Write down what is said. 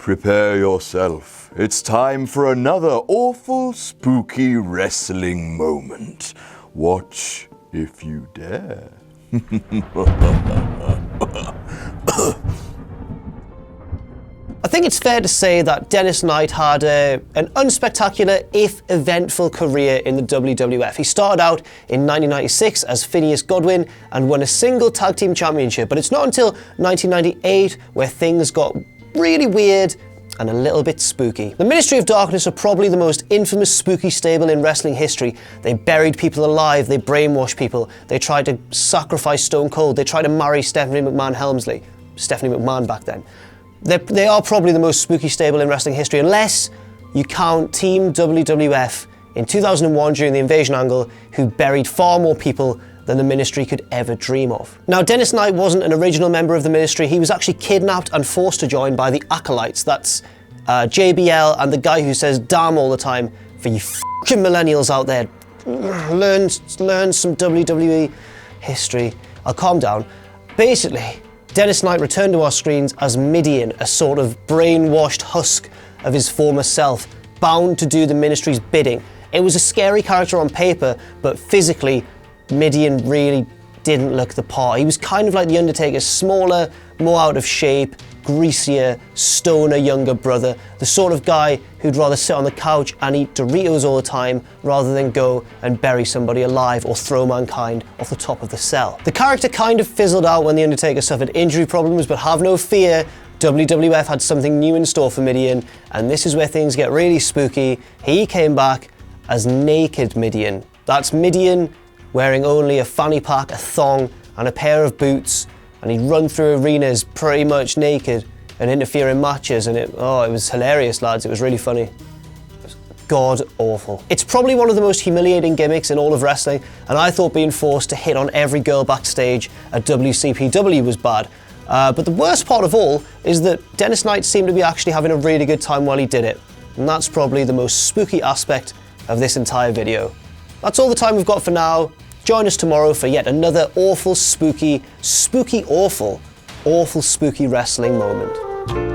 Prepare yourself. It's time for another awful, spooky wrestling moment. Watch if you dare. I think it's fair to say that Dennis Knight had an unspectacular, if eventful, career in the WWF. He started out in 1996 as Phineas Godwin and won a single tag team championship, but it's not until 1998 where things got really weird and a little bit spooky. The Ministry of Darkness are probably the most infamous spooky stable in wrestling history. They buried people alive, they brainwashed people, they tried to sacrifice Stone Cold, they tried to marry Stephanie McMahon Helmsley. Stephanie McMahon back then. They are probably the most spooky stable in wrestling history, unless you count Team WWF in 2001 during the Invasion angle, who buried far more people than the Ministry could ever dream of. Now, Dennis Knight wasn't an original member of the Ministry. He was actually kidnapped and forced to join by the Acolytes. That's JBL and the guy who says damn all the time. For you fucking millennials out there, learn some WWE history. I'll calm down. Basically, Dennis Knight returned to our screens as Midian, a sort of brainwashed husk of his former self, bound to do the Ministry's bidding. It was a scary character on paper, but physically, Midian really didn't look the part. He was kind of like The Undertaker's smaller, more out of shape, greasier, stoner younger brother, the sort of guy who'd rather sit on the couch and eat Doritos all the time rather than go and bury somebody alive or throw mankind off the top of the cell. The character kind of fizzled out when The Undertaker suffered injury problems, but have no fear, WWF had something new in store for Midian, and this is where things get really spooky. He came back as Naked Midian. That's Midian wearing only a fanny pack, a thong, and a pair of boots, and he'd run through arenas pretty much naked and interfere in matches, and it was hilarious, lads. It was really funny. It was god awful. It's probably one of the most humiliating gimmicks in all of wrestling, and I thought being forced to hit on every girl backstage at WCPW was bad. But the worst part of all is that Dennis Knight seemed to be actually having a really good time while he did it, and that's probably the most spooky aspect of this entire video. That's all the time we've got for now. Join us tomorrow for yet another awful, spooky, awful spooky wrestling moment.